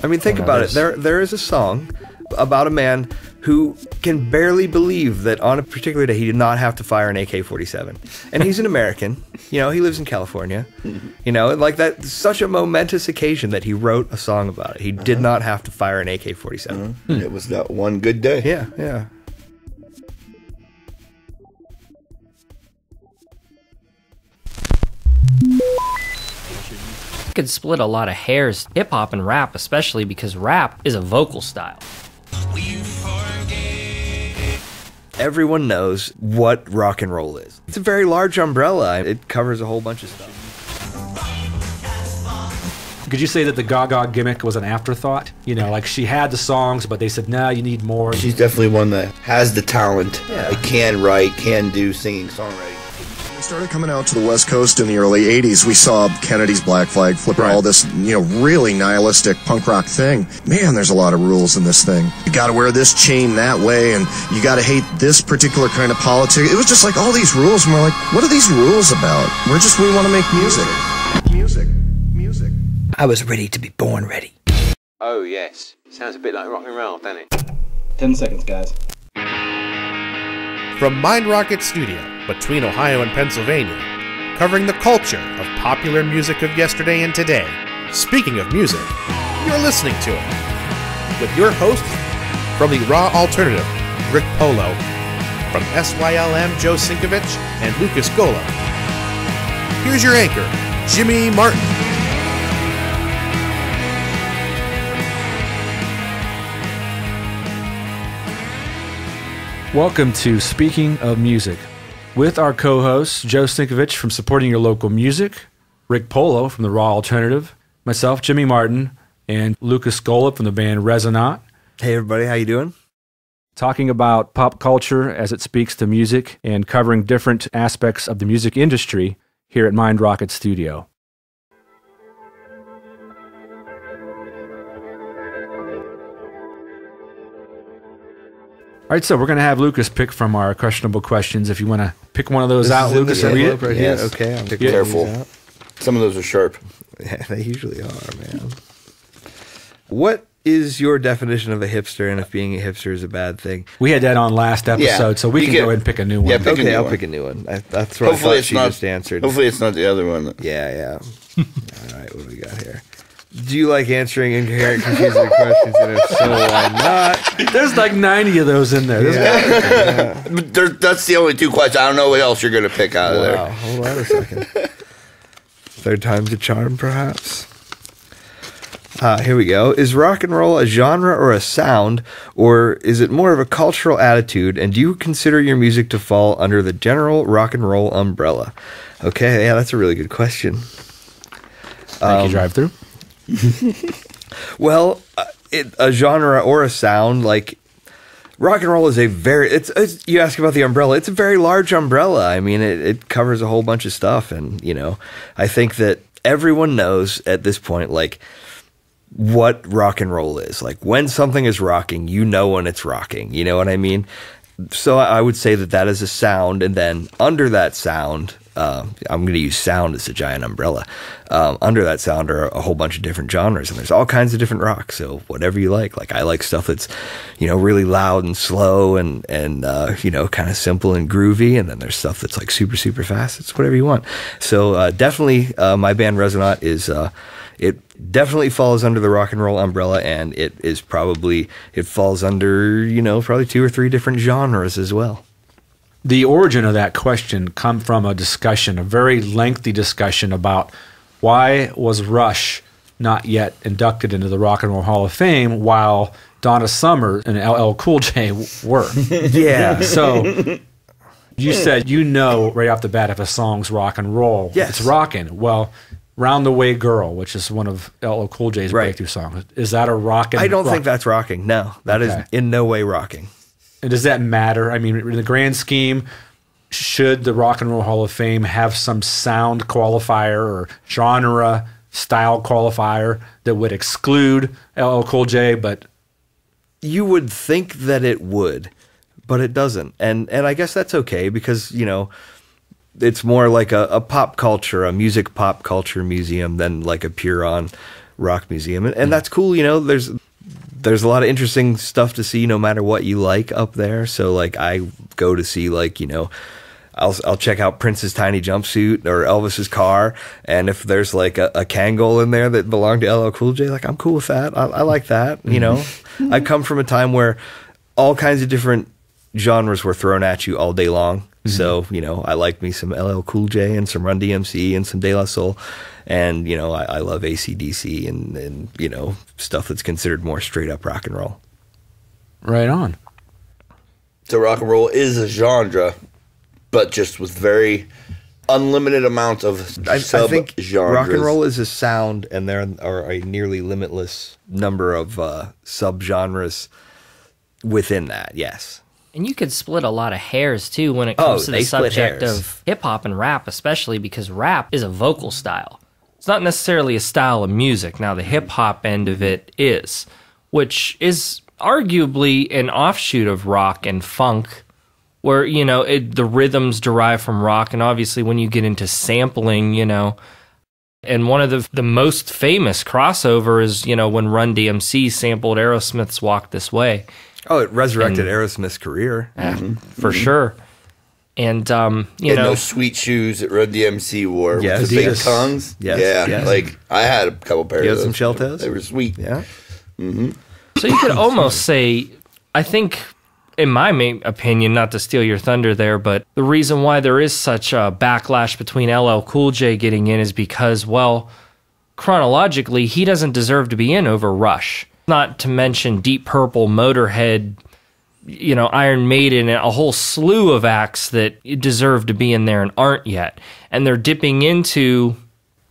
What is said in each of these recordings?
I mean, think about it. There is a song about a man who can barely believe that on a particular day he did not have to fire an AK-47. And he's an American. You know, he lives in California. You know, like that's such a momentous occasion that he wrote a song about it. He did not have to fire an AK-47. It was that one good day. Yeah, yeah. Could split a lot of hairs, hip-hop and rap, especially because rap is a vocal style. Everyone knows what rock and roll is. It's a very large umbrella. It covers a whole bunch of stuff. Could you say that the Gaga gimmick was an afterthought? You know, like she had the songs, but they said, no, you need more. She's definitely one that has the talent. Yeah. Can write, can do singing, songwriting. We started coming out to the West Coast in the early 80s. We saw Kennedy's Black Flag, Flipper, all this, you know, really nihilistic punk rock thing. Man, there's a lot of rules in this thing. You gotta wear this chain that way, and you gotta hate this particular kind of politics. It was just like all these rules, and we're like, what are these rules about? We want to make music. Music. I was ready to be born ready. Oh, yes. Sounds a bit like rock and roll, doesn't it? 10 seconds, guys. From Mind Rocket Studio, between Ohio and Pennsylvania, covering the culture of popular music of yesterday and today. Speaking of music, you're listening to it. With your hosts from the Raw Alternative, Rick Polo, from SYLM, Joe Sinkovich, and Lucas Gola. Here's your anchor, Jimmy Martin. Welcome to Speaking of Music, with our co-hosts, Joe Sinkovich from Supporting Your Local Music, Rick Polo from the Raw Alternative, myself, Jimmy Martin, and Lucas Golub from the band Resonant. Hey everybody, how you doing? Talking about pop culture as it speaks to music and covering different aspects of the music industry here at Mind Rocket Studio. All right, so we're going to have Lucas pick from our questionable questions. If you want to pick one of those out, Lucas, and read it. Right Yes. here. Okay, I'm Be careful. Some of those are sharp. Yeah, they usually are, man. What is your definition of a hipster, and if being a hipster is a bad thing? We had that on last episode, Yeah. so we can go ahead and pick a new one. Yeah, pick a Okay, new I'll one. pick a new one. That's what I thought she just answered. Hopefully it's not the other one. Yeah. All right, what do we got here? Do you like answering incoherent, confusing questions? And if so, why not? There's like 90 of those in there. Yeah. That's the only two questions. I don't know what else you're going to pick out of Wow, there. hold on a second. Third time's a charm, perhaps. Here we go. Is rock and roll a genre or a sound, or is it more of a cultural attitude? And do you consider your music to fall under the general rock and roll umbrella? Okay, yeah, that's a really good question. Thank you, drive-through. Well, a genre or a sound, like rock and roll is a very, you ask about the umbrella, it's a very large umbrella. I mean, it covers a whole bunch of stuff. And, you know, I think that everyone knows at this point, like, what rock and roll is. Like, when something is rocking, you know when it's rocking. You know what I mean? So I would say that is a sound. And then under that sound, I'm going to use sound as a giant umbrella. Under that sound are a whole bunch of different genres, and there's all kinds of different rock. So whatever you like. Like, I like stuff that's, you know, really loud and slow and you know, kind of simple and groovy. And then there's stuff that's like super, super fast. It's whatever you want. So definitely my band Resonant is, it definitely falls under the rock and roll umbrella, and it falls under, you know, probably 2 or 3 different genres as well. The origin of that question come from a discussion, a very lengthy discussion about why was Rush not yet inducted into the Rock and Roll Hall of Fame while Donna Summer and LL Cool J were. Yeah. So you said you know right off the bat if a song's rock and roll. Yes. It's rocking. Well, Round the Way Girl, which is one of LL Cool J's breakthrough songs. Is that a rockin'? I don't think that's rocking. No, that is in no way rocking. And does that matter? I mean, in the grand scheme, should the Rock and Roll Hall of Fame have some sound qualifier or genre style qualifier that would exclude LL Cool J? But you would think that it would, but it doesn't. And I guess that's okay because, you know, it's more like a pop culture, a music pop culture museum than like a pure on rock museum, and that's cool. You know, there's a lot of interesting stuff to see no matter what you like up there. So like I go to see like, you know, I'll check out Prince's tiny jumpsuit or Elvis's car, and if there's like a Kangol in there that belonged to LL Cool J, like I'm cool with that. I like that. You know, I come from a time where all kinds of different genres were thrown at you all day long. So, you know, I like me some LL Cool J and some Run DMC and some De La Soul. And, you know, I love AC/DC and, you know, stuff that's considered more straight up rock and roll. Right on. So rock and roll is a genre, but just with very unlimited amounts of I think sub-genres. rock and roll is a sound, and there are a nearly limitless number of subgenres within that, yes. And you could split a lot of hairs too when it comes to the subject of hip hop and rap, especially because rap is a vocal style. It's not necessarily a style of music. Now, the hip hop end of it is, which is arguably an offshoot of rock and funk, where, you know, the rhythms derive from rock. And obviously, when you get into sampling, you know, and one of the most famous crossover is, you know, when Run DMC sampled Aerosmith's Walk This Way. Oh, it resurrected Aerosmith's career. For sure. And, you know. those sweet shoes that Run DMC wore Yes. with the big Adidas. tongues. Yes, Yeah, yes. like I had a couple pairs You of had some those. shell toes? They were sweet. Yeah. So you could almost say, I think, in my opinion, not to steal your thunder there, but the reason why there is such a backlash between LL Cool J getting in is because, well, chronologically, he doesn't deserve to be in over Rush. Not to mention Deep Purple, Motorhead, you know, Iron Maiden, and a whole slew of acts that deserve to be in there and aren't yet. And they're dipping into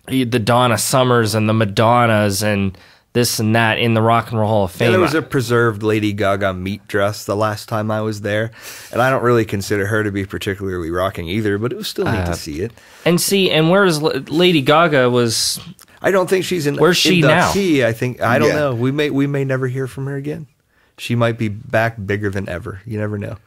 the Donna Summers and the Madonnas and this and that in the Rock and Roll Hall of Fame. Yeah, there was a preserved Lady Gaga meat dress the last time I was there, and I don't really consider her to be particularly rocking either, but it was still neat to see it. And whereas Lady Gaga was... I don't think she's in. Where's she now? I don't know. We may never hear from her again. She might be back bigger than ever. You never know.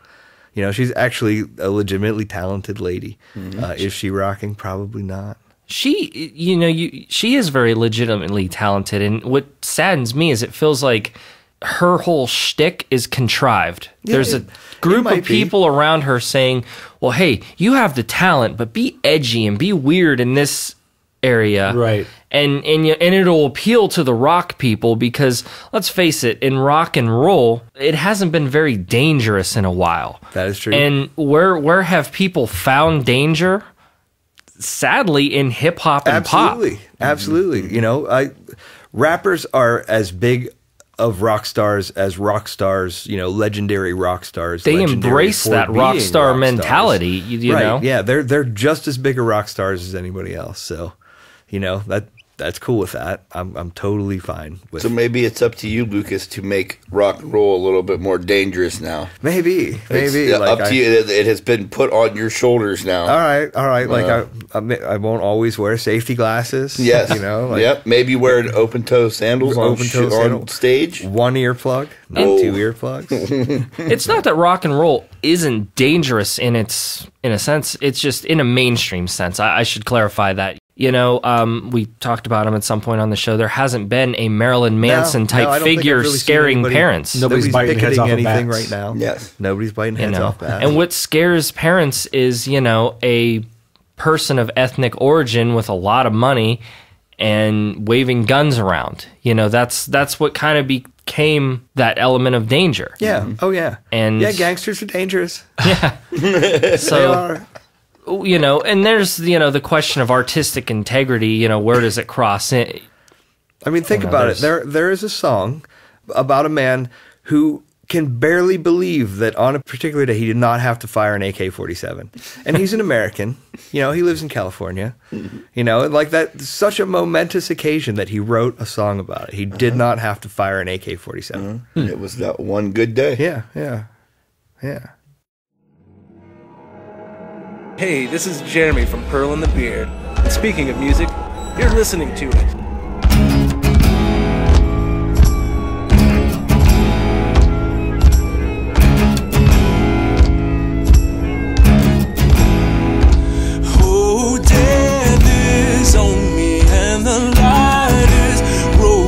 You know, she's actually a legitimately talented lady. Is she rocking? Probably not. She, you know, she is very legitimately talented, and what saddens me is it feels like her whole shtick is contrived. Yeah, There's a group of people around her saying, well, hey, you have the talent, but be edgy and be weird in this area. Right. And it'll appeal to the rock people because, let's face it, in rock and roll, it hasn't been very dangerous in a while. That is true. And where have people found danger? Sadly, in hip hop and pop. Absolutely. You know, rappers are as big of rock stars as rock stars, you know, legendary rock stars. They legendary embrace for that being rock star rock mentality, you right, know? Yeah, they're just as big a rock stars as anybody else. So, you know, that's cool with that. I'm totally fine with. So maybe it's up to you, Lucas, to make rock and roll a little bit more dangerous now. Maybe. It's like up to you. It has been put on your shoulders now. All right. Like I won't always wear safety glasses. Yes. You know. Like yep. Maybe wear open toe sandals on stage. One earplug, not two earplugs. It's not that rock and roll isn't dangerous in a sense. It's just in a mainstream sense. I should clarify that. You know, we talked about him at some point on the show. There hasn't been a Marilyn Manson type figure scaring parents. Nobody's biting heads off of anything bats right now. Yes. Nobody's biting heads off bats. And what scares parents is, you know, a person of ethnic origin with a lot of money and waving guns around. You know, that's what kind of became that element of danger. Yeah. Oh yeah. And yeah, gangsters are dangerous. Yeah. They So are. you know, and there's, you know, the question of artistic integrity, you know, where does it cross in? I mean, think about it. There is a song about a man who can barely believe that on a particular day he did not have to fire an AK-47. And he's an American. You know, he lives in California. You know, like that's such a momentous occasion that he wrote a song about it. He did not have to fire an AK-47. It was that one good day. Yeah. Hey, this is Jeremy from Pearl and the Beard. And speaking of music, you're listening to it. Oh, death is on me and the light is rolling.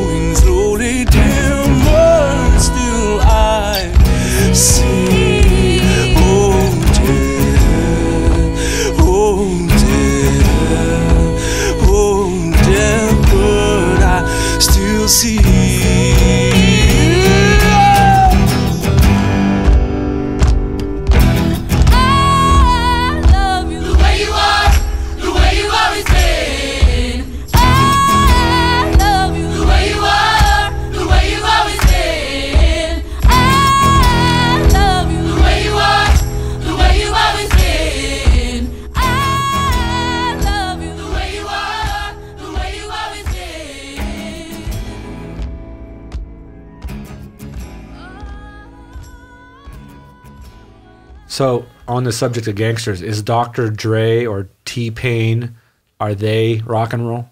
So, on the subject of gangsters, is Dr. Dre or T-Pain, are they rock and roll?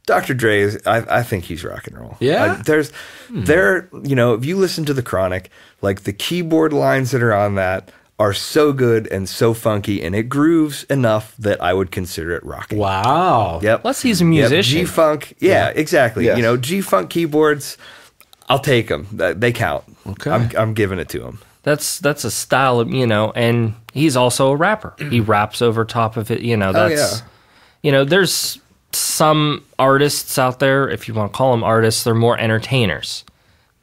Dr. Dre is, I think he's rock and roll. Yeah? If you listen to The Chronic, like the keyboard lines that are on that are so good and so funky, and it grooves enough that I would consider it rock. Wow. Yep. Plus, he's a musician. Yep. G-Funk. Yeah, exactly. Yes. G-Funk keyboards, I'll take them. They count. Okay. I'm giving it to him. That's a style of, and he's also a rapper. He raps over top of it, that's, there's some artists out there, if you want to call them artists, they're more entertainers.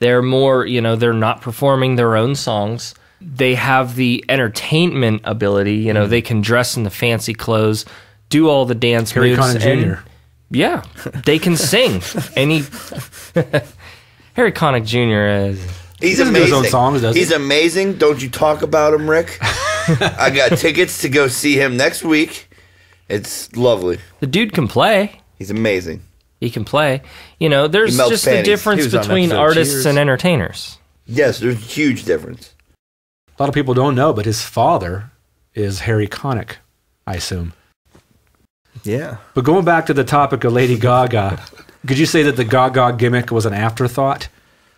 They're more, they're not performing their own songs. They have the entertainment ability, they can dress in the fancy clothes, do all the dance Harry moves. Connick Jr. Yeah, they can sing. Harry Connick Jr. is... He's doesn't do amazing. his own songs, does he? He's amazing. Don't you talk about him, Rick. I got tickets to go see him next week. It's lovely. The dude can play. He's amazing. He can play. There's melts just a panties. difference He was on between episode of artists Cheers. and entertainers. Yes, there's a huge difference. A lot of people don't know, but his father is Harry Connick, I assume. Yeah. But going back to the topic of Lady Gaga, could you say that the Gaga gimmick was an afterthought?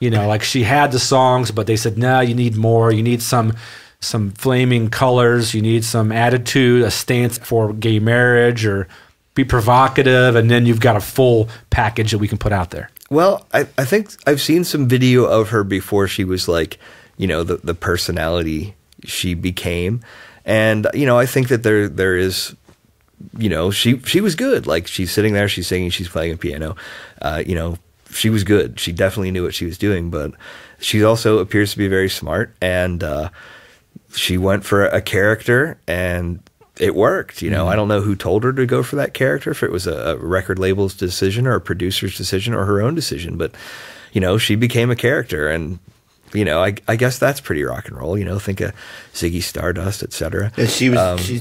Like she had the songs, but they said, no, you need more. You need some flaming colors. You need some attitude, a stance for gay marriage, or be provocative, and then you've got a full package that we can put out there. Well, I think I've seen some video of her before she was like, the personality she became. And, I think that there is, she was good. Like she's sitting there, she's singing, she's playing a piano, she was good. She definitely knew what she was doing, but she also appears to be very smart, and she went for a character, and it worked. I don't know who told her to go for that character, if it was a record label's decision or a producer's decision or her own decision, but she became a character, and I guess that's pretty rock and roll. Think of Ziggy Stardust, etc. And she's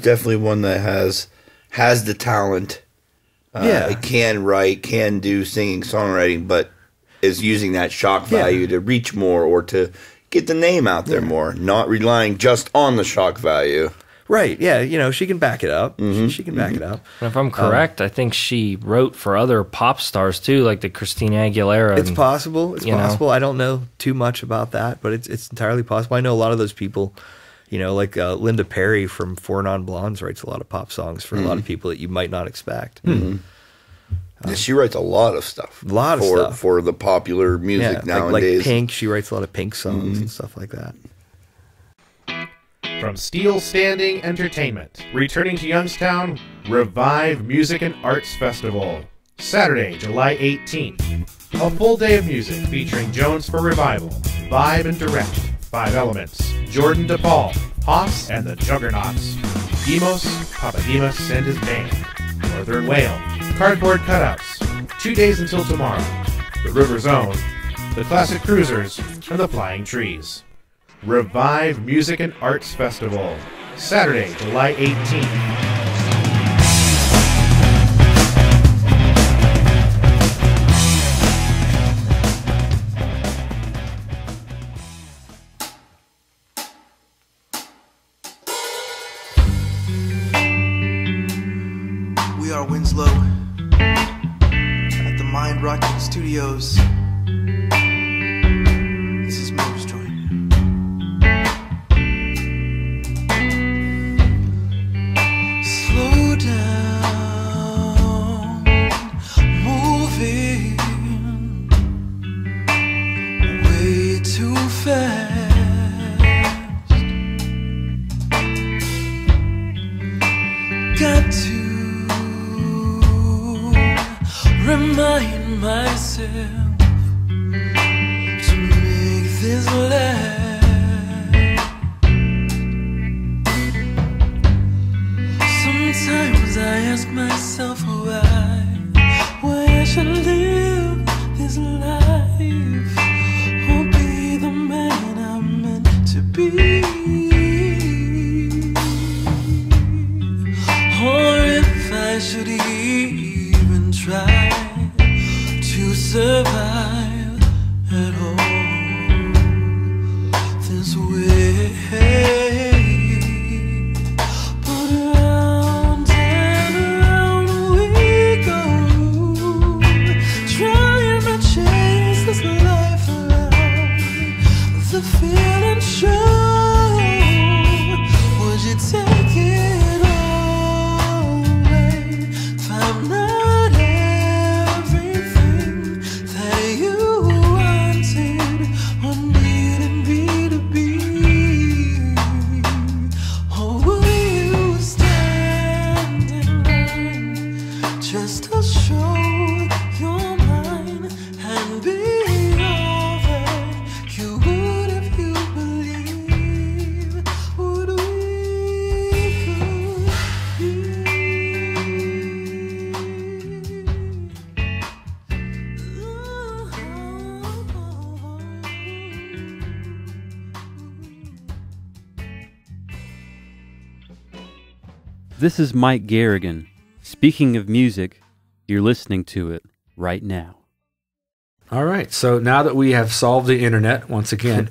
definitely one that has the talent. Can write, can do singing, songwriting, but is using that shock value to reach more or to get the name out there more, not relying just on the shock value. Right. Yeah. She can back it up. She can back it up. And if I'm correct, I think she wrote for other pop stars too, like the Christina Aguilera. It's possible. It's possible. know. I don't know too much about that, but it's entirely possible. I know a lot of those people, like Linda Perry from Four Non Blondes writes a lot of pop songs for a lot of people that you might not expect. Yeah, she writes a lot of stuff. For the popular music nowadays. Like Pink, she writes a lot of Pink songs and stuff like that. From Steel Standing Entertainment, returning to Youngstown, Revive Music and Arts Festival, Saturday, July 18th. A full day of music featuring Jones for Revival, Vibe and Direct, Five Elements, Jordan DePaul, Haas and the Juggernauts, Demos, Papademos and his band, Northern Whale, Cardboard Cutouts, 2 days until tomorrow, The River Zone, The Classic Cruisers, and The Flying Trees. Revive Music and Arts Festival, Saturday, July 18th. We are Winslow at the Mind Rocket Studios. This is Miller's Joint. Slow down, moving way too fast. Got to remind myself to make this last. Sometimes I ask myself why I should live this life or be the man I'm meant to be, or if I should even try to survive at all this way. This is Mike Garrigan. Speaking of music, you're listening to it right now. All right, so now that we have solved the internet once again,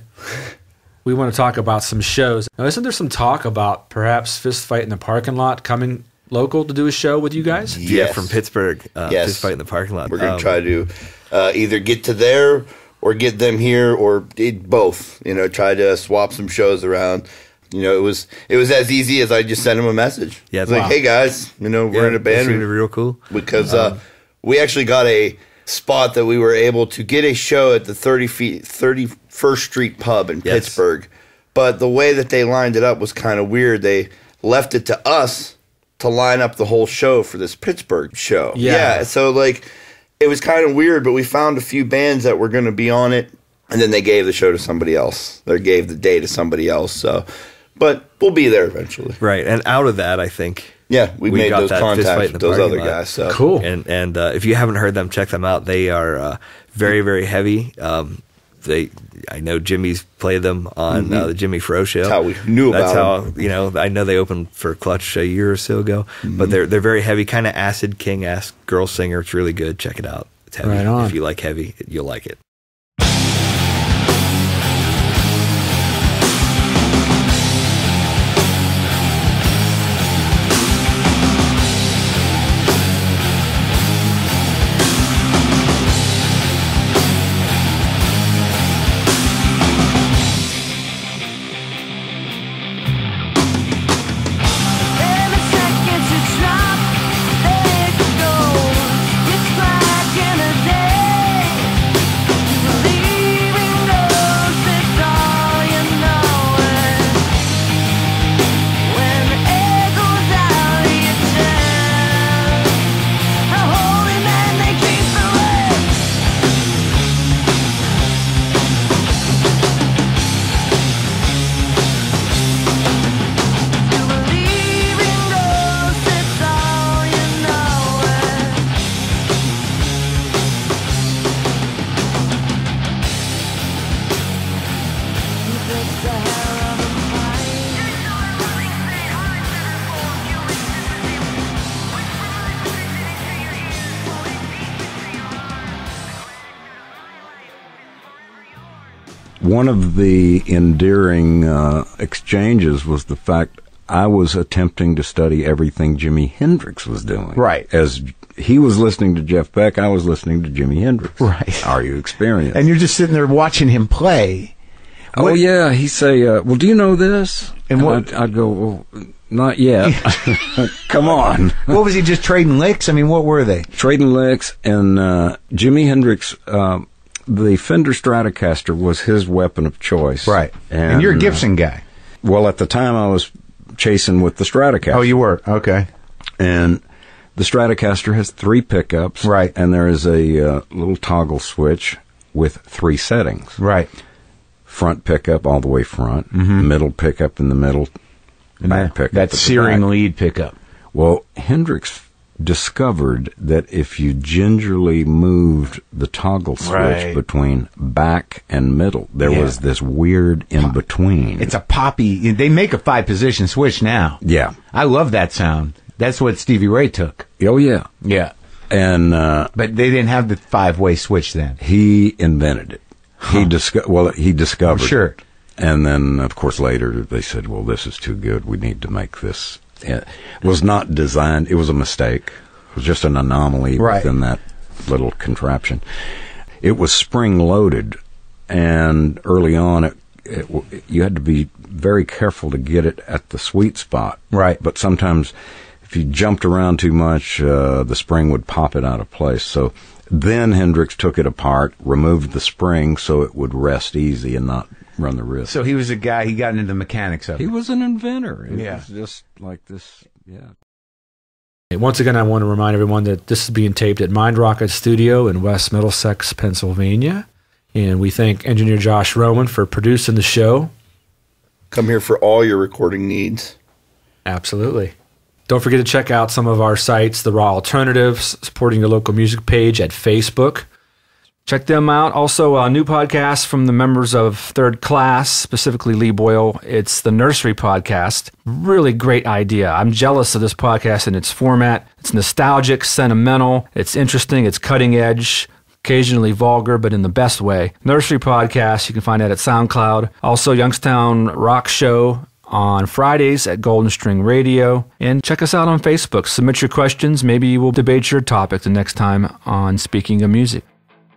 we want to talk about some shows. Now, isn't there some talk about perhaps Fist Fight in the Parking Lot coming local to do a show with you guys? Yeah, from Pittsburgh. Fist Fight in the Parking Lot. We're going to try to either get to there or get them here, or both. You know, try to swap some shows around. You know, it was as easy as I just sent them a message. Yeah, it's like, hey guys, you know, we're in a band. It's really real cool because we actually got a spot that we were able to get a show at the 31st Street Pub in Pittsburgh. But the way that they lined it up was kind of weird. They left it to us to line up the whole show for this Pittsburgh show. Yeah, so like it was kind of weird, but we found a few bands that were going to be on it, and then they gave the show to somebody else. They gave the day to somebody else. So, but we'll be there eventually. Right, and out of that, I think. Yeah, we made those contacts with those other guys. So. Cool. And if you haven't heard them, check them out. They are very, very heavy. I know Jimmy's played them on the Jimmy Fro show. That's how we knew about them. You know, I know they opened for Clutch a year or so ago, but they're very heavy, kind of Acid King-esque girl singer. It's really good. Check it out. It's heavy. Right on. If you like heavy, you'll like it. One of the endearing exchanges was the fact I was attempting to study everything Jimi Hendrix was doing. Right. As he was listening to Jeff Beck, I was listening to Jimi Hendrix. Right. Are you experienced? And you're just sitting there watching him play. Oh, yeah. He'd say, well, do you know this? And what? I'd go, well, not yet. Come on. What was he, just trading licks? I mean, what were they? Trading licks. And Jimi Hendrix, the Fender Stratocaster was his weapon of choice. Right. And you're a Gibson guy. Well, at the time, I was chasing with the Stratocaster. Oh, you were? Okay. And the Stratocaster has 3 pickups. Right. And there is a little toggle switch with 3 settings. Right. Front pickup all the way front. Mm-hmm. Middle pickup in the middle. And back pickup. That searing lead pickup. Well, Hendrix discovered that if you gingerly moved the toggle switch between back and middle, there was this weird in between. It's a poppy. They make a 5-position switch now. Yeah. I love that sound. That's what Stevie Ray took. Oh, yeah. Yeah. And but they didn't have the 5-way switch then. He invented it. Huh. He discovered sure. it. And then, of course, later they said, well, this is too good. We need to make this. It was not designed. It was a mistake. It was just an anomaly within that little contraption. It was spring-loaded, and early on, you had to be very careful to get it at the sweet spot. Right. But sometimes, if you jumped around too much, the spring would pop it out of place. So then Hendrix took it apart, removed the spring so it would rest easy and not run the risk. So he was a guy, he got into the mechanics of it. He was an inventor. It was just like this, Once again, I want to remind everyone that this is being taped at Mind Rocket Studio in West Middlesex, Pennsylvania. And we thank engineer Josh Roman for producing the show. Come here for all your recording needs. Absolutely. Don't forget to check out some of our sites, The Raw Alternatives, supporting your local music page at Facebook. Check them out. Also, a new podcast from the members of Third Class, specifically Lee Boyle. It's the Nursery Podcast. Really great idea. I'm jealous of this podcast and its format. It's nostalgic, sentimental, it's interesting, it's cutting edge, occasionally vulgar, but in the best way. Nursery Podcast, you can find that at SoundCloud. Also, Youngstown Rock Show on Fridays at Golden String Radio. And check us out on Facebook. Submit your questions. Maybe we'll debate your topic the next time on Speaking of Music.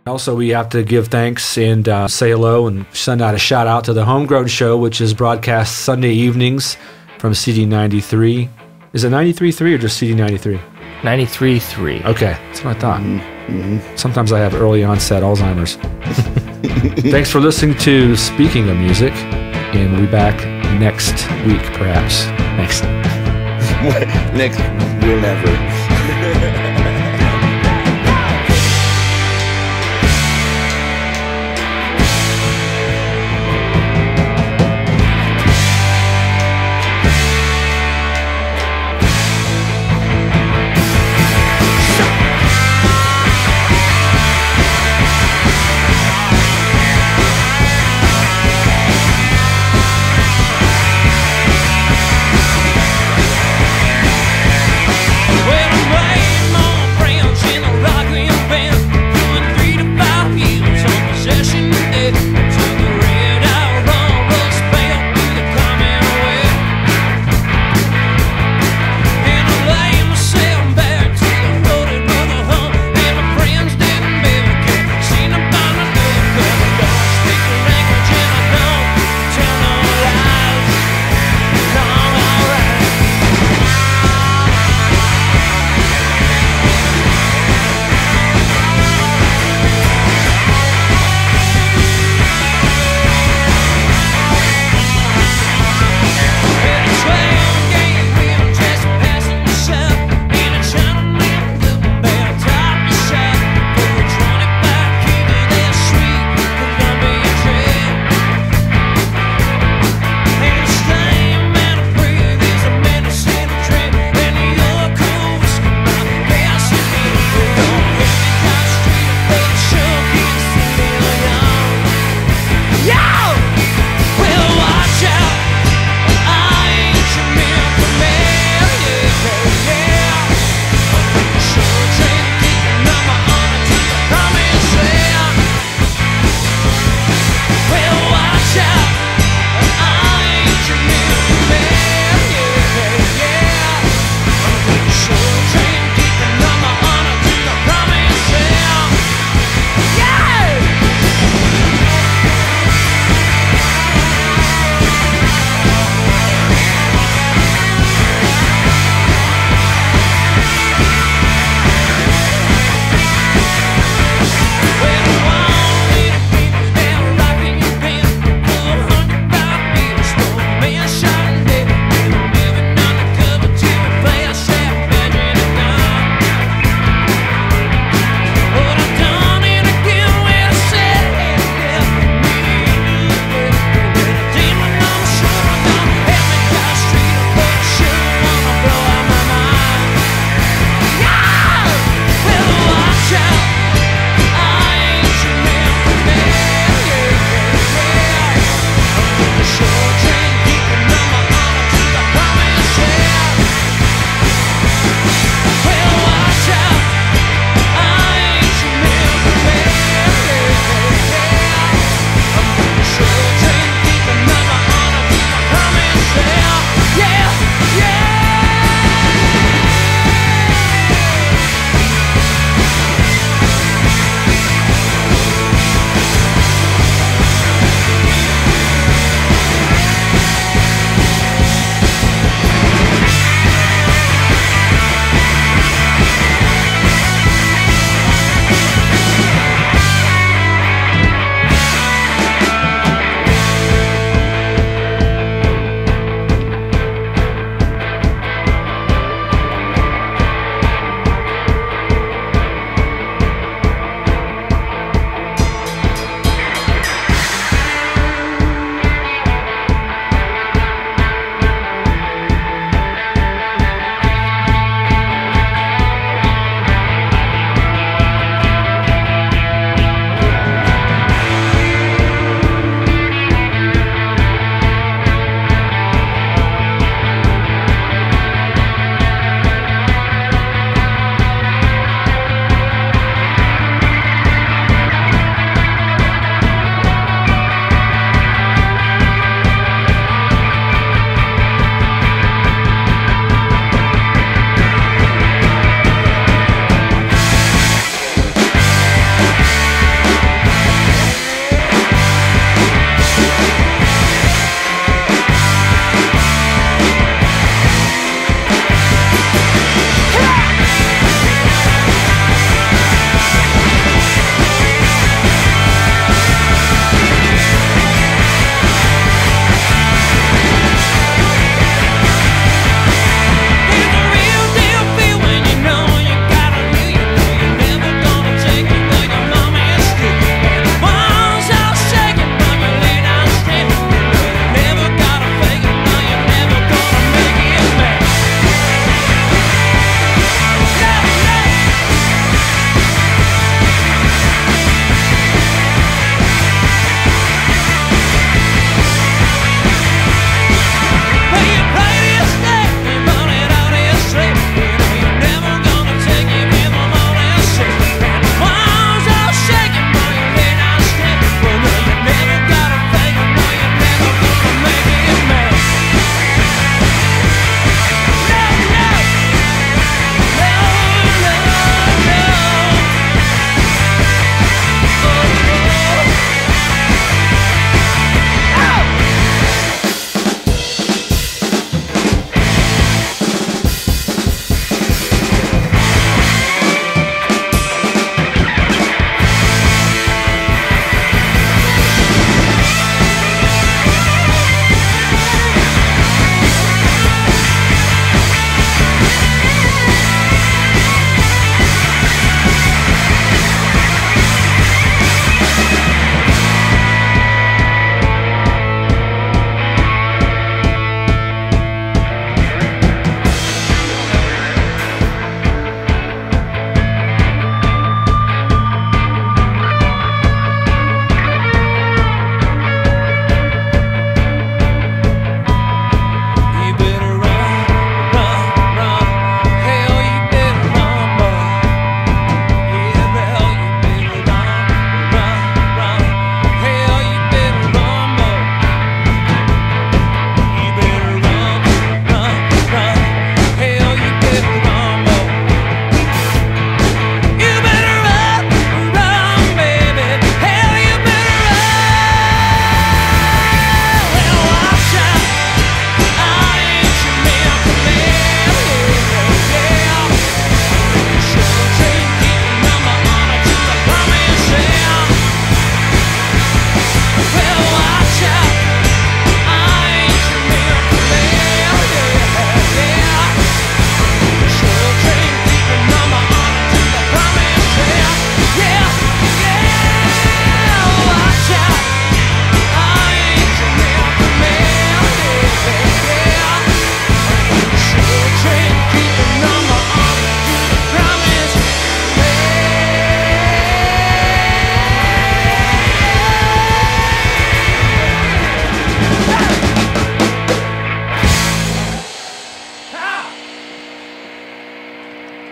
Also, we have to give thanks and say hello and send out a shout out to the Homegrown Show, which is broadcast Sunday evenings from CD93. Is it 93.3 or just CD93? 93.3. Okay, that's what I thought. Sometimes I have early onset Alzheimer's. Thanks for listening to Speaking of Music, and we'll be back next week, perhaps. Thanks. Next, we'll never. Well,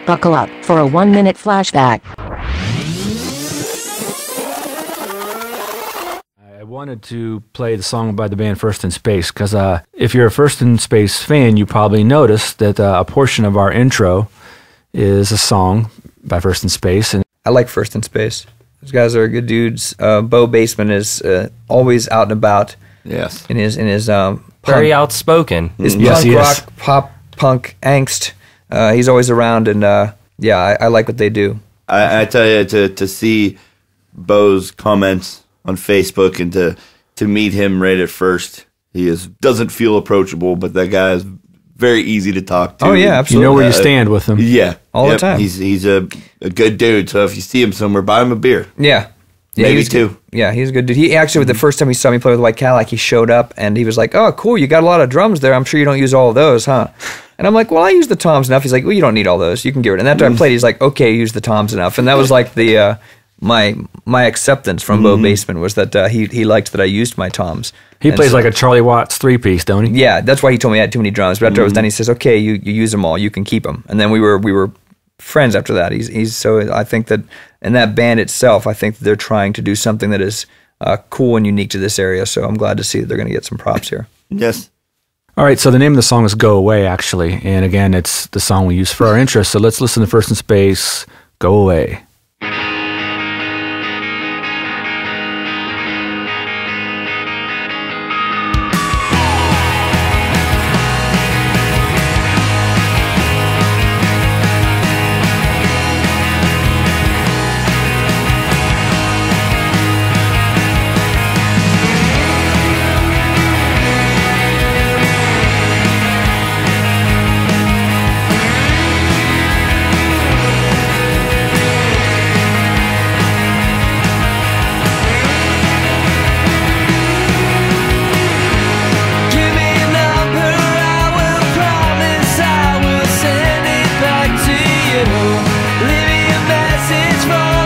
Buckle up for a 1-minute flashback. I wanted to play the song by the band First in Space because if you're a First in Space fan, you probably noticed that a portion of our intro is a song by First in Space. And I like First in Space. Those guys are good dudes. Bo Baseman is always out and about. Yes. In his very outspoken. His Yes, punk rock, pop punk angst. He's always around, and I like what they do. I tell you, to see Bo's comments on Facebook and to meet him right at first, doesn't feel approachable, but that guy is very easy to talk to. Oh yeah, absolutely. You know where you stand with him. Yeah, all the time. He's a good dude. So if you see him somewhere, buy him a beer. Yeah. Maybe two. Yeah, he's a good dude. He actually, the first time he saw me play with the White Cadillac, he showed up and he was like, "Oh, cool, you got a lot of drums there. I'm sure you don't use all of those, huh?" And I'm like, "Well, I use the toms enough." He's like, "Well, you don't need all those. You can get rid of it." And after I played, he's like, "Okay, use the toms enough." And that was like the my acceptance from Bo Baseman was that he liked that I used my toms. He plays like a Charlie Watts 3-piece, don't he? Yeah, that's why he told me I had too many drums. But after I was done, he says, "Okay, you use them all. You can keep them." And then we were friends after that. He's so I think that in that band itself, I think that they're trying to do something that is cool and unique to this area. So I'm glad to see that they're going to get some props here. Yes. All right, so the name of the song is Go Away, actually. And again, it's the song we use for our interest. So let's listen to First in Space, Go Away. Leave me a message for